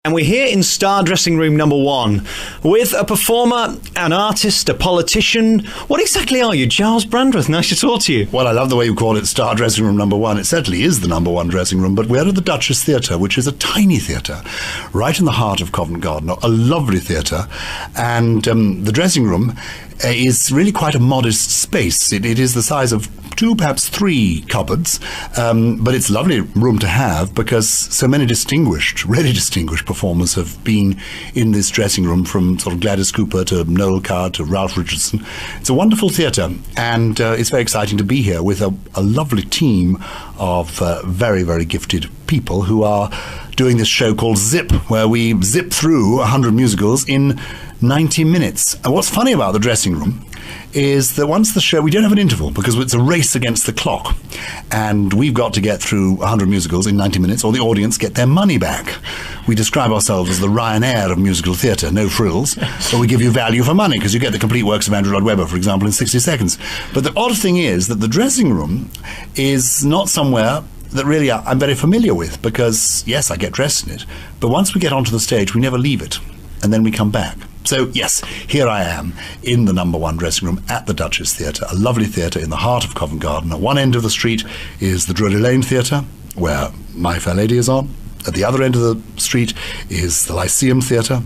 And we're here in Star Dressing Room number 1 with a performer, an artist, a politician. What exactly are you? Giles Brandreth, nice to talk to you. Well, I love the way you call it Star Dressing Room number 1. It certainly is the number 1 dressing room, but we're at the Duchess Theatre, which is a tiny theatre right in the heart of Covent Garden, a lovely theatre. And the dressing room is really quite a modest space. It is the size of 2, perhaps 3 cupboards, but it's a lovely room to have because so many really distinguished performers have been in this dressing room, from sort of Gladys Cooper to Noel Coward to Ralph Richardson. It's a wonderful theatre, and it's very exciting to be here with a lovely team of very, very gifted people who are doing this show called Zip, where we zip through 100 musicals in 90 minutes. And what's funny about the dressing room is that once the show, we don't have an interval because it's a race against the clock, and we've got to get through 100 musicals in 90 minutes or the audience get their money back. We describe ourselves as the Ryanair of musical theatre, no frills, but we give you value for money because you get the complete works of Andrew Lloyd Webber, for example, in 60 seconds. But the odd thing is that the dressing room is not somewhere that really I'm very familiar with because, yes, I get dressed in it, but once we get onto the stage, we never leave it, and then we come back. So, yes, here I am in the number 1 dressing room at the Duchess Theatre, a lovely theatre in the heart of Covent Garden. At one end of the street is the Drury Lane Theatre, where My Fair Lady is on. At the other end of the street is the Lyceum Theatre,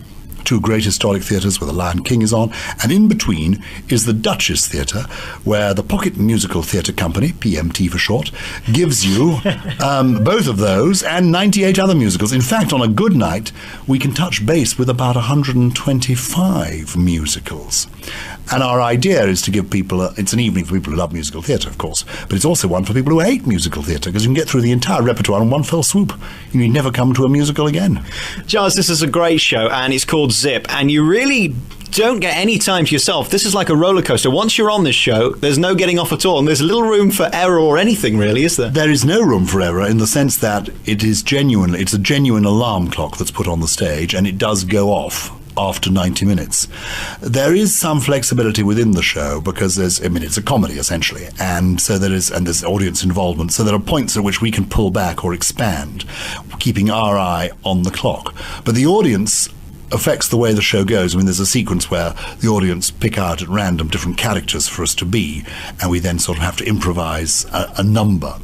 2 great historic theatres where the Lion King is on, and in between is the Duchess Theatre, where the Pocket Musical Theatre Company, PMT for short, gives you both of those and 98 other musicals. In fact, on a good night, we can touch base with about 125 musicals. And our idea is to give people, it's an evening for people who love musical theatre, of course, but it's also one for people who hate musical theatre, because you can get through the entire repertoire in one fell swoop. You need never come to a musical again. Giles, this is a great show, and it's called Zip, and you really don't get any time to yourself. This is like a roller coaster. Once you're on this show, there's no getting off at all, and there's little room for error or anything, really, is there? There is no room for error in the sense that it's a genuine alarm clock that's put on the stage, and it does go off after 90 minutes. There is some flexibility within the show because it's a comedy essentially, and so there's audience involvement, so there are points at which we can pull back or expand, keeping our eye on the clock. But the audience affects the way the show goes. I mean, there's a sequence where the audience pick out at random different characters for us to be, and we then sort of have to improvise a number.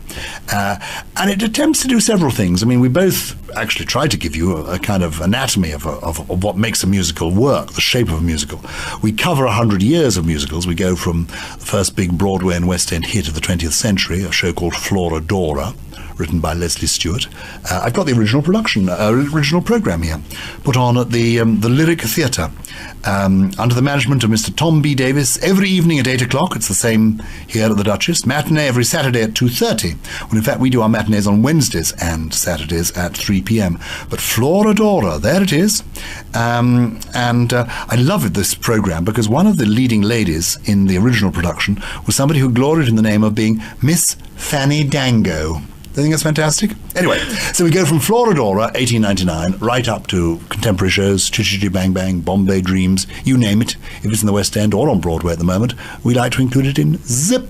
And it attempts to do several things. I mean, we both actually try to give you a kind of anatomy of what makes a musical work, the shape of a musical. We cover 100 years of musicals. We go from the first big Broadway and West End hit of the 20th century, a show called Florodora, written by Leslie Stewart. I've got the original program here, put on at the Lyric Theatre, under the management of Mr. Tom B. Davis, every evening at 8 o'clock. It's the same here at the Duchess. Matinee every Saturday at 2:30, when in fact we do our matinees on Wednesdays and Saturdays at 3 p.m. But Florodora, there it is. I love this program because one of the leading ladies in the original production was somebody who gloried in the name of being Miss Fanny Dango. I think that's fantastic. Anyway, so we go from Florodora, 1899, right up to contemporary shows, Chitty Chitty Bang Bang, Bombay Dreams, you name it. If it's in the West End or on Broadway at the moment, we like to include it in Zip.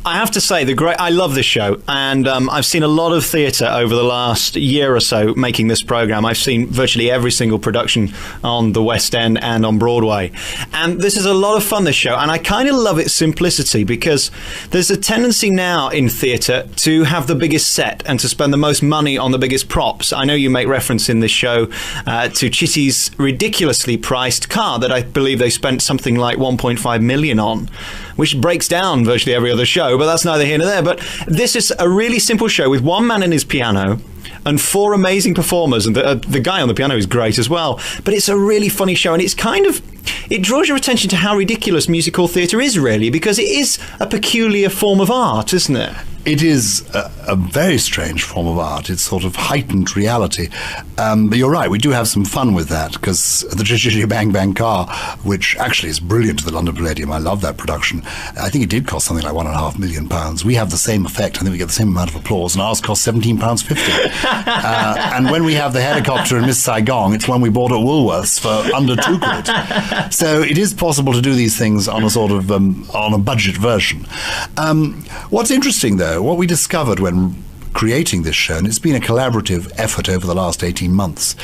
I have to say, I love this show, and I've seen a lot of theatre over the last year or so making this programme. I've seen virtually every single production on the West End and on Broadway. And this is a lot of fun, this show, and I kind of love its simplicity because there's a tendency now in theatre to have the biggest set and to spend the most money on the biggest props. I know you make reference in this show to Chitty's ridiculously priced car that I believe they spent something like 1.5 million on, which breaks down virtually every other show. But that's neither here nor there. But this is a really simple show with one man and his piano and 4 amazing performers, and the guy on the piano is great as well. But it's a really funny show, and it draws your attention to how ridiculous musical theatre is, really, because it is a peculiar form of art, isn't it? It is a very strange form of art. It's sort of heightened reality. But you're right, we do have some fun with that, because the Chitty Chitty Bang Bang car, which actually is brilliant to the London Palladium, I love that production. I think it did cost something like £1.5 million. We have the same effect. I think we get the same amount of applause, and ours cost £17.50. And when we have the helicopter in Miss Saigon, it's one we bought at Woolworths for under £2. So it is possible to do these things on a sort of on a budget version. What's interesting, though, what we discovered when creating this show, and it's been a collaborative effort over the last 18 months,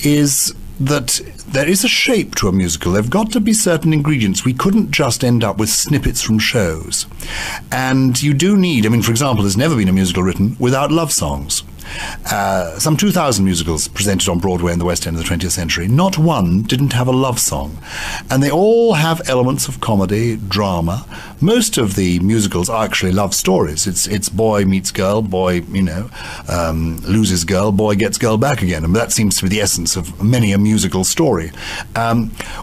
is that there is a shape to a musical. There have got to be certain ingredients. We couldn't just end up with snippets from shows. And you do need, I mean, for example, there's never been a musical written without love songs. Some 2,000 musicals presented on Broadway in the West End of the 20th century. Not one didn't have a love song. And they all have elements of comedy, drama. Most of the musicals are actually love stories. It's boy meets girl, boy, loses girl, boy gets girl back again. And that seems to be the essence of many a musical story.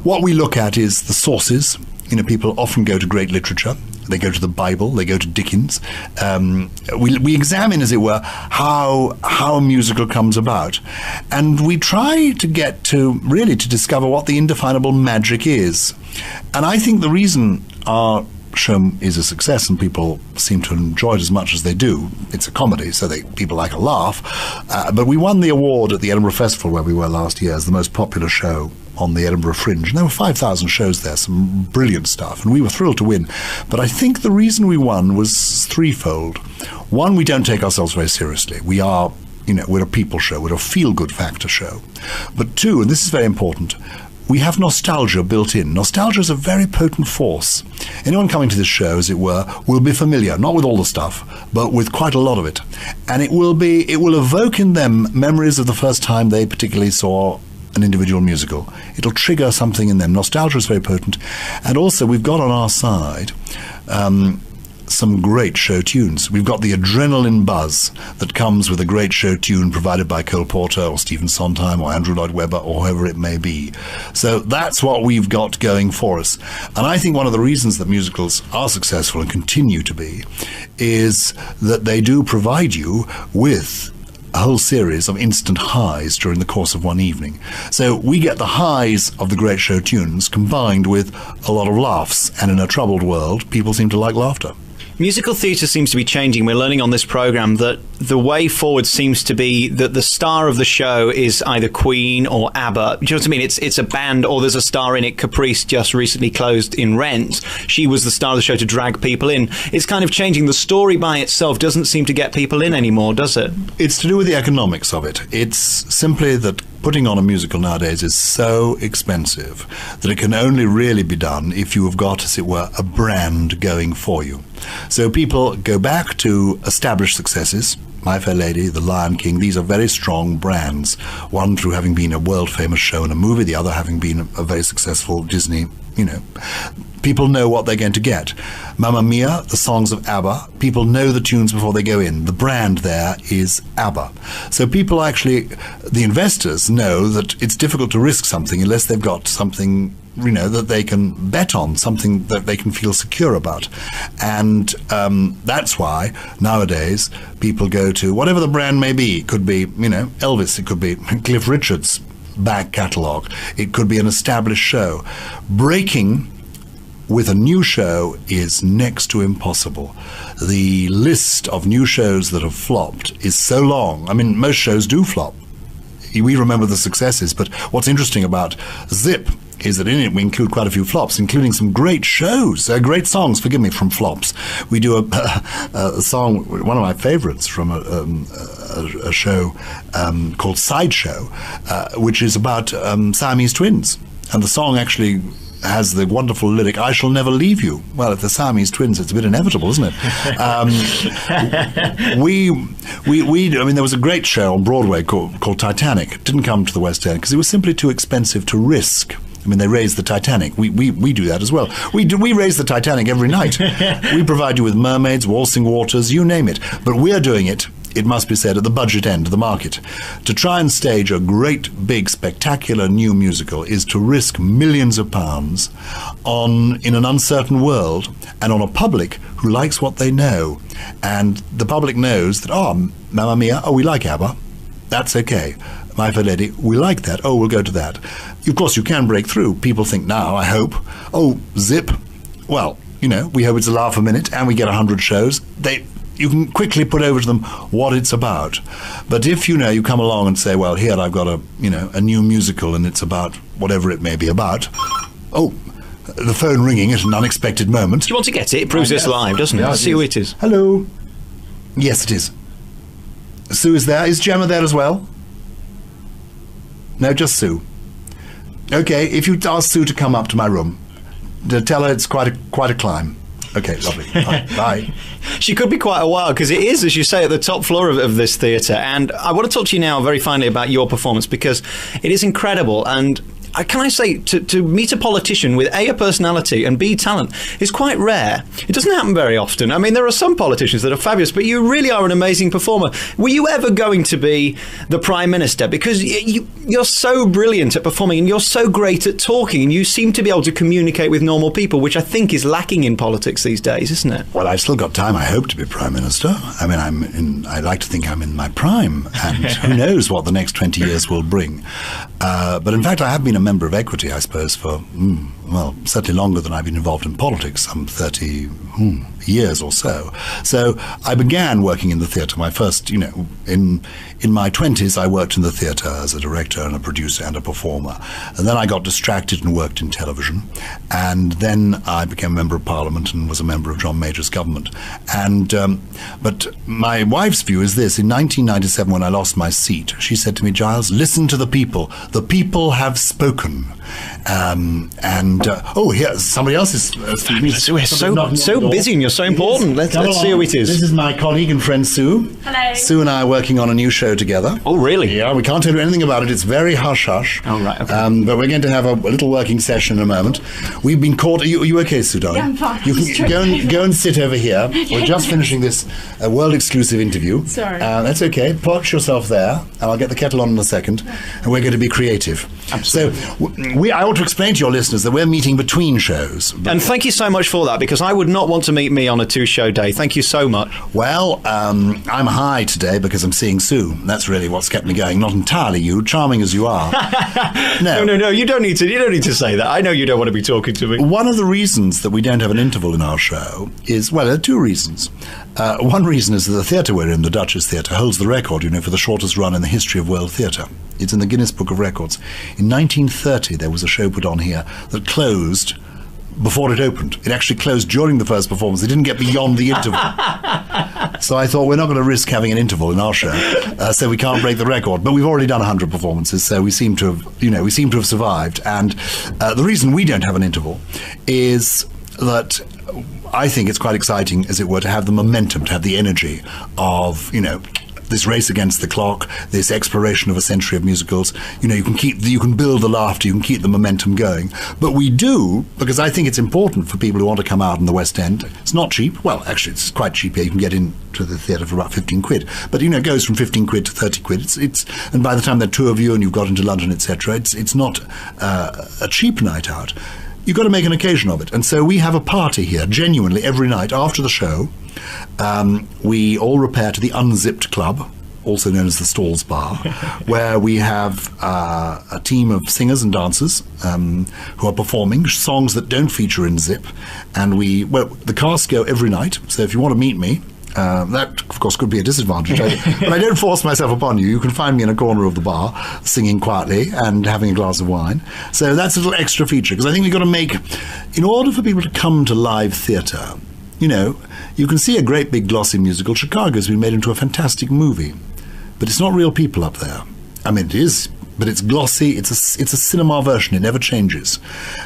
What we look at is the sources. People often go to great literature. They go to the Bible, they go to Dickens. We examine, as it were, how a musical comes about. And we try to get to discover what the indefinable magic is. And I think the reason our show is a success and people seem to enjoy it as much as they do, it's a comedy, so people like a laugh. But we won the award at the Edinburgh Festival, where we were last year, as the most popular show on the Edinburgh Fringe. And there were 5,000 shows there, some brilliant stuff, and we were thrilled to win. But I think the reason we won was threefold. One, we don't take ourselves very seriously. We are, we're a people show, we're a feel-good factor show. But two, and this is very important, we have nostalgia built in. Nostalgia is a very potent force. Anyone coming to this show, as it were, will be familiar, not with all the stuff, but with quite a lot of it. And it will evoke in them memories of the first time they particularly saw an individual musical. It'll trigger something in them. Nostalgia is very potent. And also, we've got on our side some great show tunes. We've got the adrenaline buzz that comes with a great show tune provided by Cole Porter or Stephen Sondheim or Andrew Lloyd Webber or whoever it may be. So that's what we've got going for us. And I think one of the reasons that musicals are successful and continue to be is that they do provide you with a whole series of instant highs during the course of one evening. So we get the highs of the great show tunes combined with a lot of laughs, and in a troubled world, people seem to like laughter. Musical theatre seems to be changing. We're learning on this programme that the way forward seems to be that the star of the show is either Queen or ABBA. Do you know what I mean? It's a band, or there's a star in it. Caprice just recently closed in Rent. She was the star of the show to drag people in. It's kind of changing. The story by itself doesn't seem to get people in anymore, does it? It's to do with the economics of it. It's simply that putting on a musical nowadays is so expensive that it can only really be done if you have got, as it were, a brand going for you. So people go back to established successes. My Fair Lady, The Lion King, these are very strong brands. One through having been a world-famous show and a movie, the other having been a very successful Disney, People know what they're going to get. Mamma Mia, the songs of ABBA, people know the tunes before they go in. The brand there is ABBA. So people actually, the investors know that it's difficult to risk something unless they've got something that they can bet on, something that they can feel secure about. And that's why nowadays people go to whatever the brand may be. It could be, Elvis, it could be Cliff Richard's back catalogue, it could be an established show. Breaking with a new show is next to impossible. The list of new shows that have flopped is so long. I mean, most shows do flop. We remember the successes, but what's interesting about Zip is that in it we include quite a few flops, including some great shows, great songs, forgive me, from flops. We do a song, one of my favorites from a show called Sideshow, which is about Siamese twins. And the song actually has the wonderful lyric, "I shall never leave you." Well, if they're Siamese twins, it's a bit inevitable, isn't it? I mean, there was a great show on Broadway called Titanic. It didn't come to the West End because it was simply too expensive to risk. I mean, they raised the Titanic. We do that as well. We raise the Titanic every night. We provide you with mermaids, waltzing waters, you name it. But we're doing it, it must be said, at the budget end of the market. To try and stage a great, big, spectacular new musical is to risk millions of pounds in an uncertain world and on a public who likes what they know. And the public knows that, Mamma Mia, we like ABBA. That's okay. My Fair Lady, we like that. We'll go to that. Of course, you can break through. People think now, I hope, Zip. Well, we hope it's a laugh a minute and we get 100 shows. You can quickly put over to them what it's about. But if you come along and say, well, here I've got a new musical and it's about whatever it may be about. The phone ringing at an unexpected moment. Do you want to get it? It proves it's live, doesn't it? Let's see who it is. Hello. Yes, it is. Sue is there. Is Gemma there as well? No, just Sue. Okay, if you ask Sue to come up to my room, tell her it's quite a climb. Okay, lovely. Bye. She could be quite a while, because it is, as you say, at the top floor of this theatre. And I want to talk to you now very finally about your performance, because it is incredible. And can I say, to meet a politician with A, a personality, and B, talent, is quite rare. It doesn't happen very often. I mean, there are some politicians that are fabulous, but you really are an amazing performer. Were you ever going to be the Prime Minister? Because you're so brilliant at performing, and you're so great at talking, and you seem to be able to communicate with normal people, which I think is lacking in politics these days, isn't it? Well, I've still got time, I hope, to be Prime Minister. I mean, I like to think I'm in my prime, and who knows what the next 20 years will bring. But in fact, I have been a member of Equity, I suppose, for, well, certainly longer than I've been involved in politics, some 30 years or so. So I began working in the theatre. My first, in my 20s, I worked in the theatre as a director and a producer and a performer. And then I got distracted and worked in television. And then I became a member of Parliament and was a member of John Major's government. And but my wife's view is this. In 1997, when I lost my seat, she said to me, Giles, listen to the people. The people have spoken. Here, somebody else is speaking. We're so busy and you're so important. Let's see who it is. This is my colleague and friend Sue. Hello. Sue and I are working on a new show together. Oh, really? Yeah, we can't tell you anything about it. It's very hush-hush. Oh, right. Okay. But we're going to have a little working session in a moment. We've been caught... Are you okay, Sue, darling? Yeah, I'm fine. You can go and sit over here. We're just finishing this world-exclusive interview. Sorry. That's okay. Perch yourself there, and I'll get the kettle on in a second. And we're going to be creative. Absolutely. So I ought to explain to your listeners that we're meeting between shows. And thank you so much for that, because I would not want to meet me on a two-show day. Thank you so much. Well, I'm high today because I'm seeing Sue. That's really what's kept me going. Not entirely you, charming as you are. No. You don't need to say that. I know you don't want to be talking to me. One of the reasons that we don't have an interval in our show is, well, there are two reasons. One reason is that the theatre we're in, the Duchess Theatre, holds the record, for the shortest run in the history of world theatre. It's in the Guinness Book of Records. In 1930, there was a show put on here that closed before it opened. It actually closed during the first performance. They didn't get beyond the interval. So I thought, we're not going to risk having an interval in our show, so we can't break the record. But we've already done 100 performances, so we seem to have survived. And the reason we don't have an interval is that I think it's quite exciting, as it were, to have the momentum, to have the energy of, this race against the clock, this exploration of a century of musicals. You can build the laughter, you can keep the momentum going. But we do, because I think it's important for people who want to come out in the West End. It's not cheap. Well, actually, it's quite cheap here. You can get into the theatre for about 15 quid. But, it goes from 15 quid to 30 quid. And by the time there are two of you and you've got into London, etc., it's not a cheap night out. You've got to make an occasion of it. And so we have a party here, genuinely, every night after the show. We all repair to the Unzipped Club, also known as the Stalls Bar, where we have a team of singers and dancers who are performing songs that don't feature in Zip. And the casts go every night. So if you want to meet me, that, of course, could be a disadvantage. But I don't force myself upon you. You can find me in a corner of the bar, singing quietly and having a glass of wine. So that's a little extra feature, because I think we've got to make... In order for people to come to live theatre, you can see a great big glossy musical. Chicago's been made into a fantastic movie. But it's not real people up there. I mean, it is... But it's glossy. It's a cinema version. It never changes.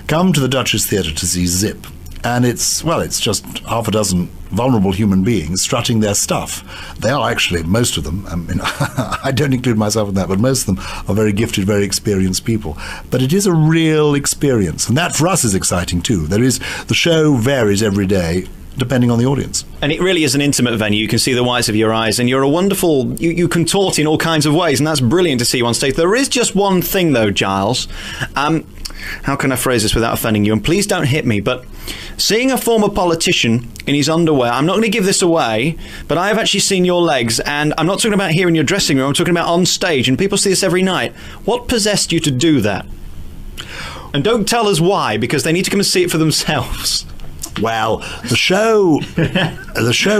Come to the Duchess Theatre to see Zip. And it's just half a dozen vulnerable human beings strutting their stuff. They are actually, most of them, I don't include myself in that, but most of them are very gifted, very experienced people. But it is a real experience. And that, for us, is exciting, too. The show varies every day, depending on the audience. And it really is an intimate venue. You can see the whites of your eyes, and you're a wonderful... You contort in all kinds of ways, and that's brilliant to see you on stage. There is just one thing, though, Giles. How can I phrase this without offending you? And please don't hit me, but seeing a former politician in his underwear, I'm not going to give this away, but I have actually seen your legs, and I'm not talking about here in your dressing room, I'm talking about on stage, and people see this every night. What possessed you to do that? And don't tell us why, because they need to come and see it for themselves. Well, the show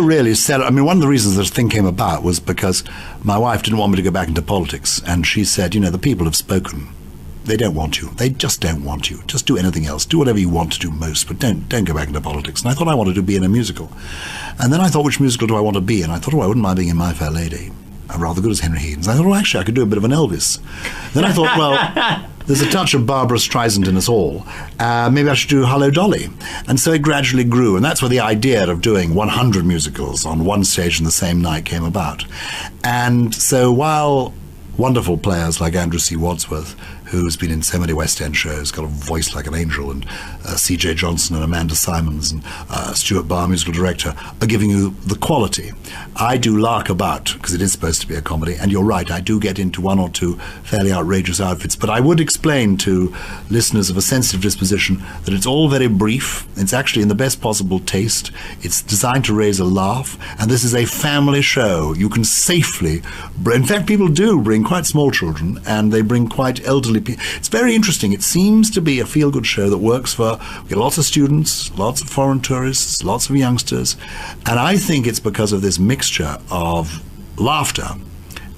really said... I mean, one of the reasons this thing came about was because my wife didn't want me to go back into politics, and she said, the people have spoken. They don't want you. They just don't want you. Just do anything else. Do whatever you want to do most, but don't go back into politics. And I thought I wanted to be in a musical. And then I thought, which musical do I want to be? And I thought, I wouldn't mind being in My Fair Lady. rather good as Henry Higgins. I thought, well, actually, I could do a bit of an Elvis. Then I thought, well, there's a touch of Barbara Streisand in us all. Maybe I should do Hello, Dolly. And so it gradually grew. And that's where the idea of doing 100 musicals on one stage in the same night came about. And so while wonderful players like Andrew C. Wadsworth, who's been in so many West End shows, got a voice like an angel, and C.J. Johnson and Amanda Simons and Stuart Barr, musical director, are giving you the quality. I do lark about, because it is supposed to be a comedy, and you're right, I do get into one or two fairly outrageous outfits, but I would explain to listeners of a sensitive disposition that it's all very brief, it's actually in the best possible taste, it's designed to raise a laugh, and this is a family show. You can safely in fact, people do bring quite small children, and they bring quite elderly people. It's very interesting. It seems to be a feel-good show that works for, we get lots of students, lots of foreign tourists, lots of youngsters, and I think it's because of this mixture of laughter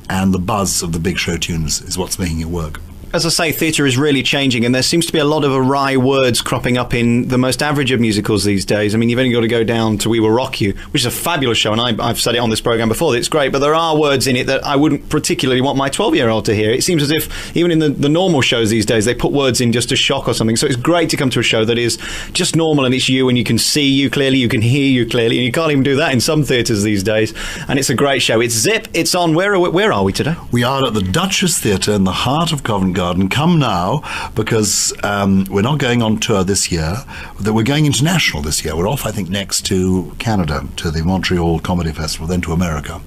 and the buzz of the big show tunes is what's making it work. As I say, theatre is really changing, and there seems to be a lot of awry words cropping up in the most average of musicals these days. I mean, you've only got to go down to We Will Rock You, which is a fabulous show, and I've said it on this programme before, it's great, but there are words in it that I wouldn't particularly want my 12-year-old to hear. It seems as if, even in the normal shows these days, they put words in just to shock or something. So it's great to come to a show that is just normal, and it's you, and you can see you clearly, you can hear you clearly, and you can't even do that in some theatres these days. And it's a great show. It's Zip, it's on. Where are we today? We are at the Duchess Theatre in the heart of Covent Garden. Come now, because we're not going on tour this year, that we're going international this year. We're off, I think, next to Canada, to the Montreal Comedy Festival, then to America.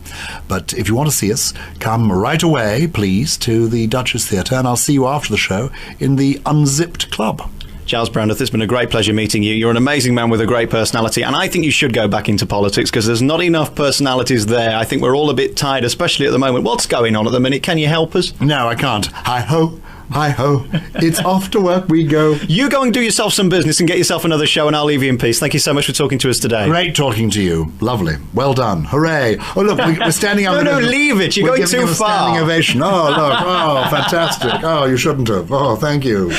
But if you want to see us, come right away, please, to the Duchess Theatre, and I'll see you after the show in the Unzipped Club. Giles Brandreth, it's been a great pleasure meeting you. You're an amazing man with a great personality, and I think you should go back into politics because there's not enough personalities there. I think we're all a bit tired, especially at the moment. What's going on at the minute? Can you help us? No, I can't. Hi-ho. Hi-ho. It's off to work we go. You go and do yourself some business and get yourself another show, and I'll leave you in peace. Thank you so much for talking to us today. Great talking to you. Lovely. Well done. Hooray. Oh, look, we're standing up. No, leave it. You're going too far. Standing ovation. Oh, look. Oh, fantastic. Oh, you shouldn't have. Oh, thank you.